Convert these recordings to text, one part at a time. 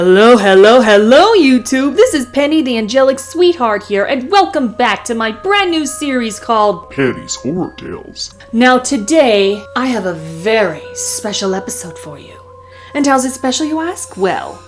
Hello, YouTube! This is Penny the Angelic Sweetheart here, and welcome back to my brand new series called Penny's Horror Tales. Now today, I have a very special episode for you. And how's it special, you ask? Well,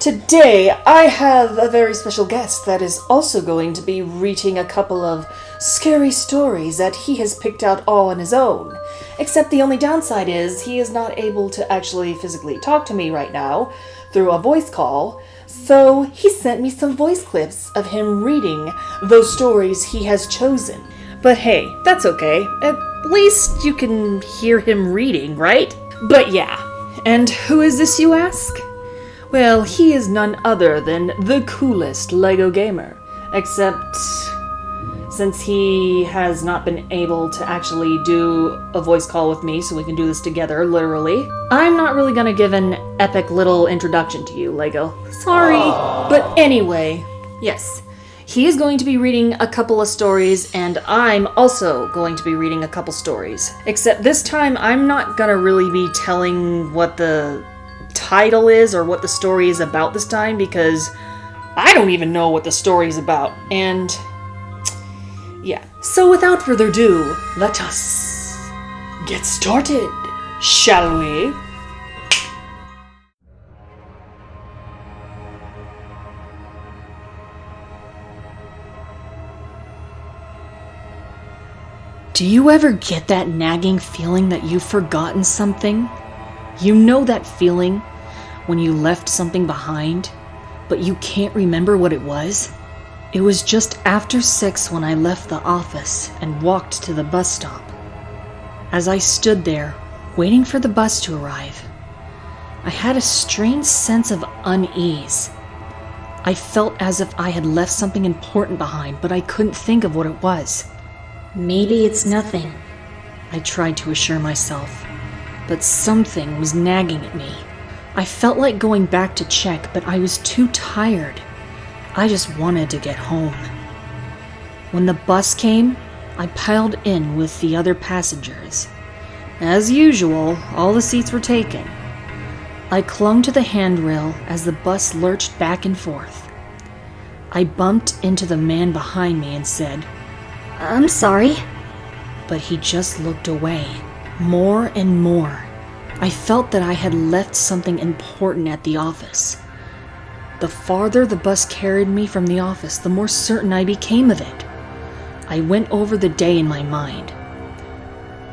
today I have a very special guest that is also going to be reading a couple of scary stories that he has picked out all on his own. Except the only downside is he is not able to actually physically talk to me right now through a voice call, so he sent me some voice clips of him reading those stories he has chosen. But hey, that's okay. At least you can hear him reading, right? But yeah, and who is this, you ask? Well, he is none other than the coolest Lego gamer, except since he has not been able to actually do a voice call with me so we can do this together, literally, I'm not really gonna give an epic little introduction to you, Lego. Sorry. But anyway, yes, he is going to be reading a couple of stories, and I'm also going to be reading a couple stories. Except this time, I'm not gonna really be telling what the title is or what the story is about this time, because I don't even know what the story is about, and yeah. So without further ado, let us get started, shall we? Do you ever get that nagging feeling that you've forgotten something? You know that feeling when you left something behind, but you can't remember what it was? It was just after 6 when I left the office and walked to the bus stop. As I stood there, waiting for the bus to arrive, I had a strange sense of unease. I felt as if I had left something important behind, but I couldn't think of what it was. Maybe it's nothing, I tried to assure myself, but something was nagging at me. I felt like going back to check, but I was too tired. I just wanted to get home. When the bus came, I piled in with the other passengers. As usual, all the seats were taken. I clung to the handrail as the bus lurched back and forth. I bumped into the man behind me and said, "I'm sorry." But he just looked away, more and more. I felt that I had left something important at the office. The farther the bus carried me from the office, the more certain I became of it. I went over the day in my mind.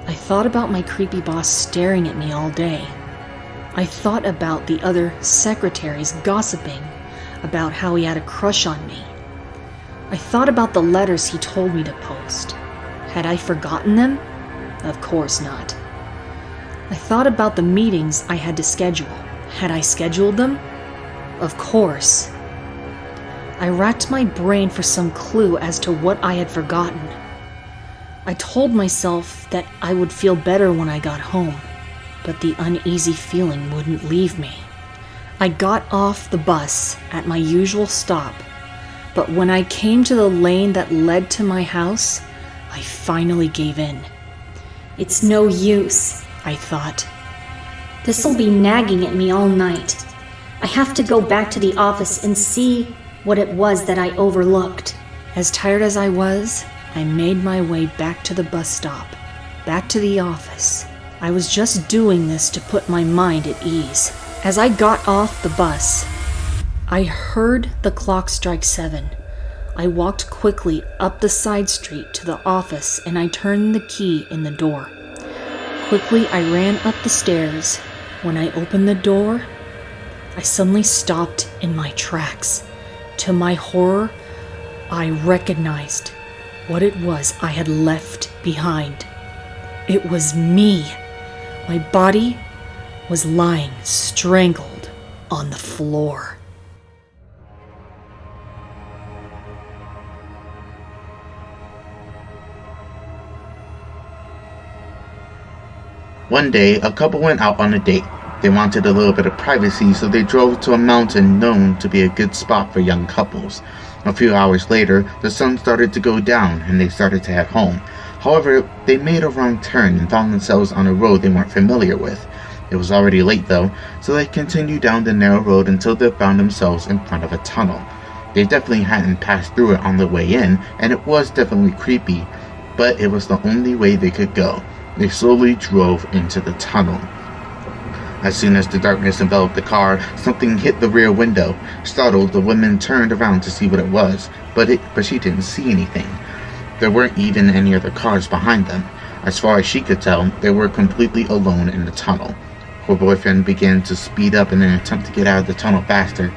I thought about my creepy boss staring at me all day. I thought about the other secretaries gossiping about how he had a crush on me. I thought about the letters he told me to post. Had I forgotten them? Of course not. I thought about the meetings I had to schedule. Had I scheduled them? Of course. I racked my brain for some clue as to what I had forgotten. I told myself that I would feel better when I got home, but the uneasy feeling wouldn't leave me. I got off the bus at my usual stop, but when I came to the lane that led to my house, I finally gave in. It's no use, I thought. This'll be nagging at me all night. I have to go back to the office and see what it was that I overlooked. As tired as I was, I made my way back to the bus stop, back to the office. I was just doing this to put my mind at ease. As I got off the bus, I heard the clock strike 7. I walked quickly up the side street to the office and I turned the key in the door. Quickly, I ran up the stairs. When I opened the door, I suddenly stopped in my tracks. To my horror, I recognized what it was I had left behind. It was me. My body was lying strangled on the floor. One day, a couple went out on a date. They wanted a little bit of privacy, so they drove to a mountain known to be a good spot for young couples. A few hours later, the sun started to go down and they started to head home. However, they made a wrong turn and found themselves on a road they weren't familiar with. It was already late though, so they continued down the narrow road until they found themselves in front of a tunnel. They definitely hadn't passed through it on the way in, and it was definitely creepy, but it was the only way they could go. They slowly drove into the tunnel. As soon as the darkness enveloped the car, something hit the rear window. Startled, the woman turned around to see what it was, but she didn't see anything. There weren't even any other cars behind them. As far as she could tell, they were completely alone in the tunnel. Her boyfriend began to speed up in an attempt to get out of the tunnel faster.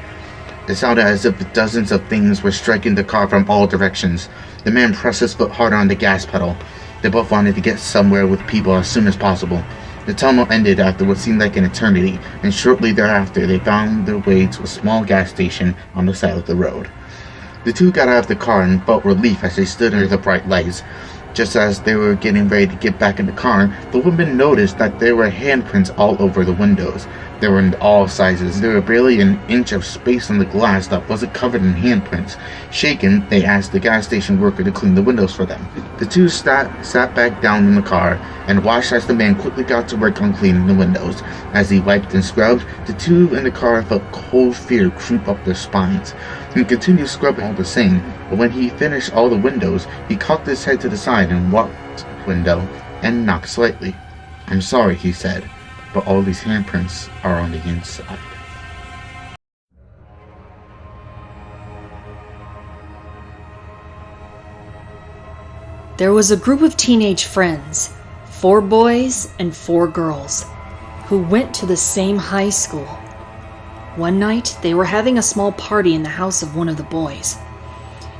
It sounded as if dozens of things were striking the car from all directions. The man pressed his foot harder on the gas pedal. They both wanted to get somewhere with people as soon as possible. The tunnel ended after what seemed like an eternity, and shortly thereafter they found their way to a small gas station on the side of the road. The two got out of the car and felt relief as they stood under the bright lights. Just as they were getting ready to get back in the car, the woman noticed that there were handprints all over the windows. They were in all sizes. There were barely an inch of space on the glass that wasn't covered in handprints. Shaken, they asked the gas station worker to clean the windows for them. The two sat back down in the car and watched as the man quickly got to work on cleaning the windows. As he wiped and scrubbed, the two in the car felt cold fear creep up their spines. He continued scrubbing all the same, but when he finished all the windows, he cocked his head to the side and walked to the window and knocked slightly. "I'm sorry," he said, "but all these handprints are on the inside." There was a group of teenage friends, 4 boys and 4 girls, who went to the same high school. One night, they were having a small party in the house of one of the boys.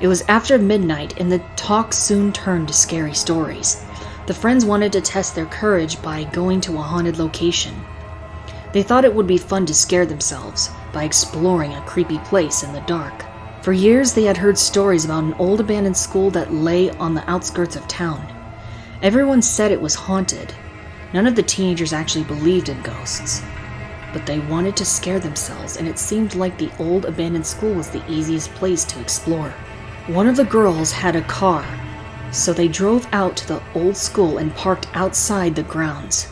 It was after midnight, and the talk soon turned to scary stories. The friends wanted to test their courage by going to a haunted location. They thought it would be fun to scare themselves by exploring a creepy place in the dark. For years, they had heard stories about an old abandoned school that lay on the outskirts of town. Everyone said it was haunted. None of the teenagers actually believed in ghosts, but they wanted to scare themselves, and it seemed like the old abandoned school was the easiest place to explore. One of the girls had a car, so they drove out to the old school and parked outside the grounds.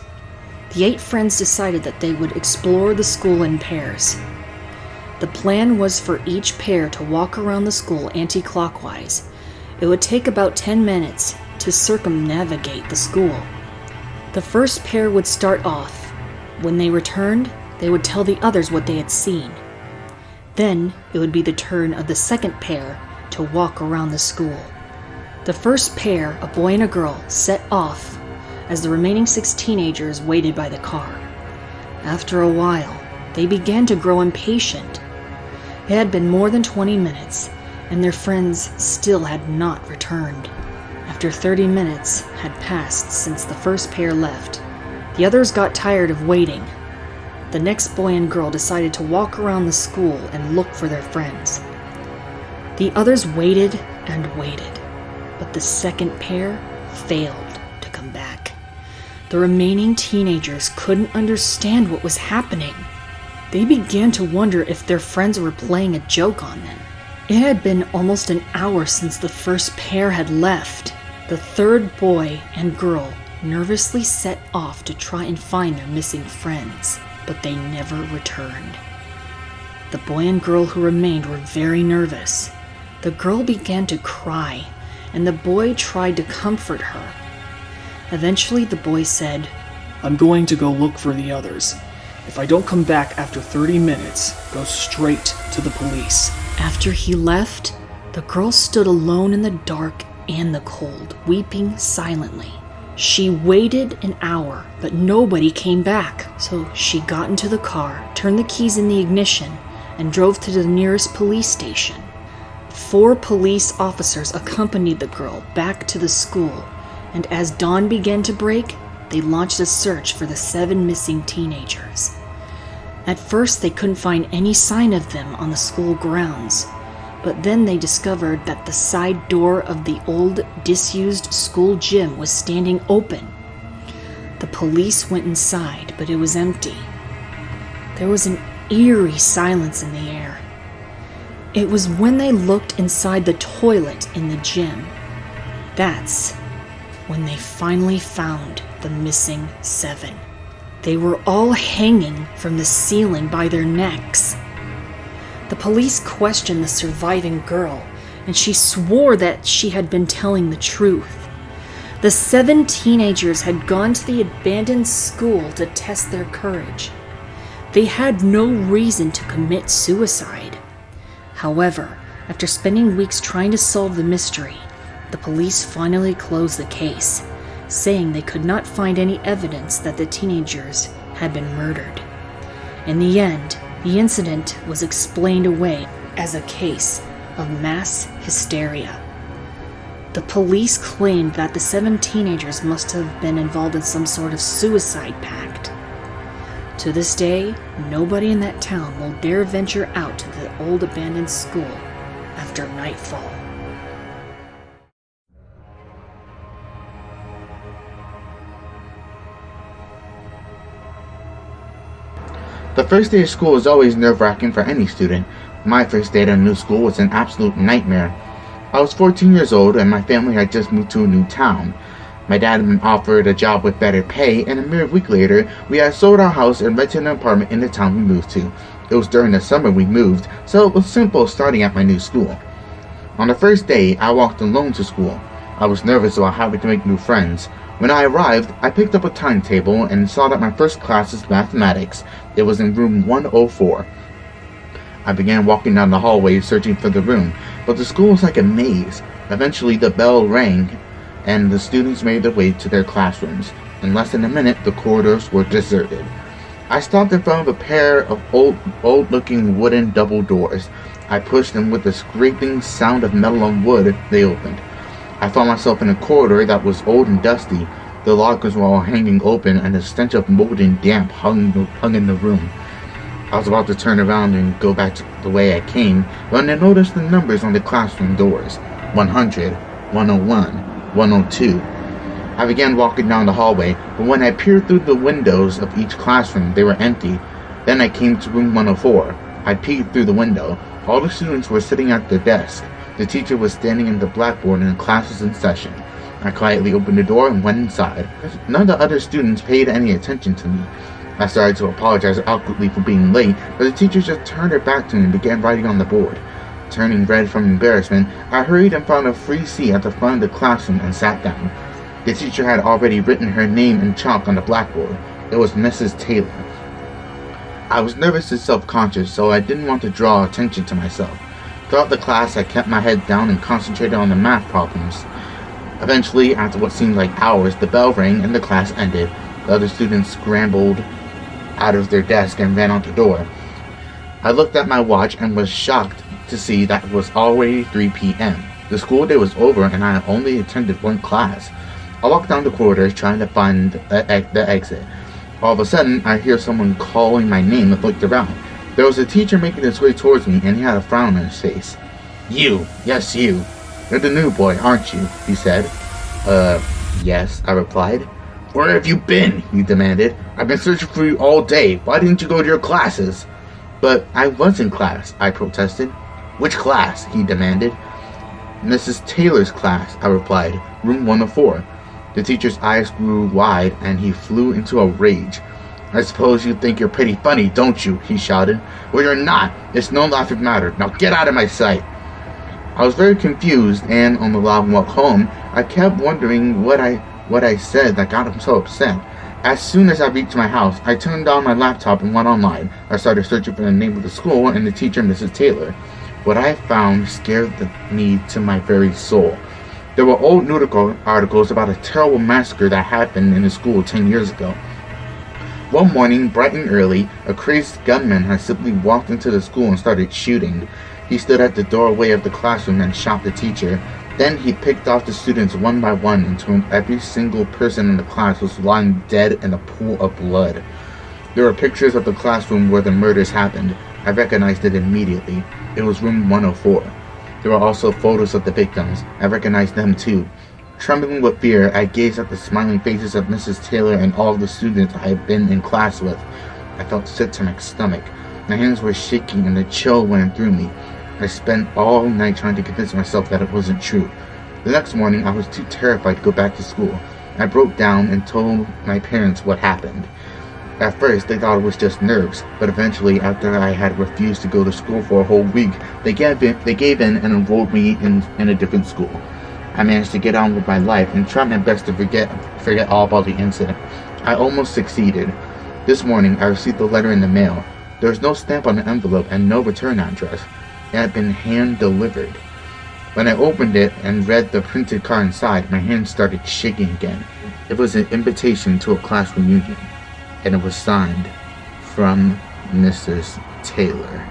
The 8 friends decided that they would explore the school in pairs. The plan was for each pair to walk around the school anti-clockwise. It would take about 10 minutes to circumnavigate the school. The first pair would start off. When they returned, they would tell the others what they had seen. Then it would be the turn of the second pair to walk around the school. The first pair, a boy and a girl, set off as the remaining 6 teenagers waited by the car. After a while, they began to grow impatient. It had been more than 20 minutes, and their friends still had not returned. After 30 minutes had passed since the first pair left, the others got tired of waiting. The next boy and girl decided to walk around the school and look for their friends. The others waited and waited, but the second pair failed to come back. The remaining teenagers couldn't understand what was happening. They began to wonder if their friends were playing a joke on them. It had been almost an hour since the first pair had left. The third boy and girl nervously set off to try and find their missing friends, but they never returned. The boy and girl who remained were very nervous. The girl began to cry, and the boy tried to comfort her. Eventually, the boy said, "I'm going to go look for the others. If I don't come back after 30 minutes, go straight to the police." After he left, the girl stood alone in the dark and the cold, weeping silently. She waited an hour, but nobody came back. So she got into the car, turned the keys in the ignition, and drove to the nearest police station. 4 police officers accompanied the girl back to the school, and as dawn began to break, they launched a search for the 7 missing teenagers. At first, they couldn't find any sign of them on the school grounds, but then they discovered that the side door of the old, disused school gym was standing open. The police went inside, but it was empty. There was an eerie silence in the air. It was when they looked inside the toilet in the gym. That's when they finally found the missing 7. They were all hanging from the ceiling by their necks. The police questioned the surviving girl, and she swore that she had been telling the truth. The 7 teenagers had gone to the abandoned school to test their courage. They had no reason to commit suicide. However, after spending weeks trying to solve the mystery, the police finally closed the case, saying they could not find any evidence that the teenagers had been murdered. In the end, the incident was explained away as a case of mass hysteria. The police claimed that the 7 teenagers must have been involved in some sort of suicide pact. To this day, nobody in that town will dare venture out to the old abandoned school after nightfall. The first day of school is always nerve-wracking for any student. My first day at a new school was an absolute nightmare. I was 14 years old and my family had just moved to a new town. My dad had been offered a job with better pay, and a mere week later, we had sold our house and rented an apartment in the town we moved to. It was during the summer we moved, so it was simple starting at my new school. On the first day, I walked alone to school. I was nervous about having to make new friends. When I arrived, I picked up a timetable and saw that my first class is mathematics. It was in room 104. I began walking down the hallway searching for the room, but the school was like a maze. Eventually the bell rang and the students made their way to their classrooms. In less than a minute, the corridors were deserted. I stopped in front of a pair of old-looking wooden double doors. I pushed them with a scraping sound of metal on wood. They opened. I found myself in a corridor that was old and dusty. The lockers were all hanging open and the stench of mold and damp hung in the room. I was about to turn around and go back to the way I came when I noticed the numbers on the classroom doors. 100, 101, 102. I began walking down the hallway, but when I peered through the windows of each classroom, they were empty. Then I came to room 104. I peeked through the window. All the students were sitting at their desk. The teacher was standing in the blackboard and the class was in session. I quietly opened the door and went inside. None of the other students paid any attention to me. I started to apologize awkwardly for being late, but the teacher just turned her back to me and began writing on the board. Turning red from embarrassment, I hurried and found a free seat at the front of the classroom and sat down. The teacher had already written her name in chalk on the blackboard. It was Mrs. Taylor. I was nervous and self-conscious, so I didn't want to draw attention to myself. Throughout the class, I kept my head down and concentrated on the math problems. Eventually, after what seemed like hours, the bell rang and the class ended. The other students scrambled out of their desk and ran out the door. I looked at my watch and was shocked to see that it was already 3 p.m. The school day was over and I had only attended one class. I walked down the corridors trying to find the exit. All of a sudden, I hear someone calling my name and looked around. There was a teacher making his way towards me and he had a frown on his face. "You, yes you. You're the new boy, aren't you?" he said. Yes, I replied. "Where have you been?" he demanded. "I've been searching for you all day. Why didn't you go to your classes?" "But I was in class," I protested. "Which class?" he demanded. "Mrs. Taylor's class," I replied. "Room 104. The teacher's eyes grew wide and he flew into a rage. "I suppose you think you're pretty funny, don't you?" he shouted. "Well, you're not. It's no laughing matter. Now get out of my sight." I was very confused, and on the long walk home, I kept wondering what I said that got him so upset. As soon as I reached my house, I turned on my laptop and went online. I started searching for the name of the school and the teacher, Mrs. Taylor. What I found scared me to my very soul. There were old news articles about a terrible massacre that happened in the school 10 years ago. One morning, bright and early, a crazed gunman had simply walked into the school and started shooting. He stood at the doorway of the classroom and shot the teacher. Then he picked off the students one by one until every single person in the class was lying dead in a pool of blood. There were pictures of the classroom where the murders happened. I recognized it immediately. It was room 104. There were also photos of the victims. I recognized them too. Trembling with fear, I gazed at the smiling faces of Mrs. Taylor and all of the students I had been in class with. I felt sick to my stomach. My hands were shaking and a chill went through me. I spent all night trying to convince myself that it wasn't true. The next morning, I was too terrified to go back to school. I broke down and told my parents what happened. At first, they thought it was just nerves, but eventually, after I had refused to go to school for a whole week, they gave in and enrolled me in a different school. I managed to get on with my life and try my best to forget all about the incident. I almost succeeded. This morning, I received the letter in the mail. There was no stamp on the envelope and no return address. It had been hand-delivered. When I opened it and read the printed card inside, my hands started shaking again. It was an invitation to a class reunion, and it was signed from Mrs. Taylor.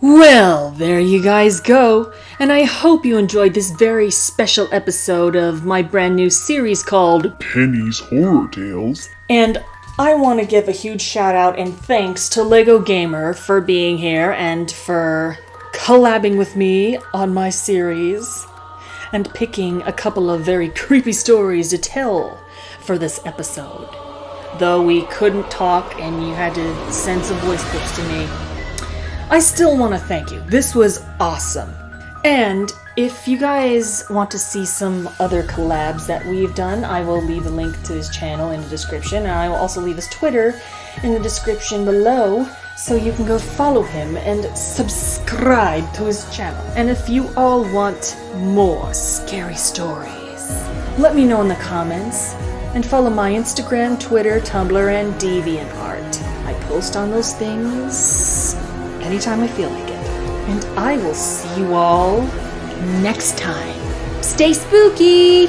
Well, there you guys go, and I hope you enjoyed this very special episode of my brand new series called Penny's Horror Tales. And I want to give a huge shout out and thanks to Lego Gamer for being here and for collabing with me on my series and picking a couple of very creepy stories to tell for this episode. Though we couldn't talk and you had to send some voice clips to me, I still want to thank you. This was awesome. And if you guys want to see some other collabs that we've done, I will leave a link to his channel in the description, and I will also leave his Twitter in the description below, so you can go follow him and subscribe to his channel. And if you all want more scary stories, let me know in the comments, and follow my Instagram, Twitter, Tumblr, and DeviantArt. I post on those things anytime I feel like it. And I will see you all next time. Stay spooky!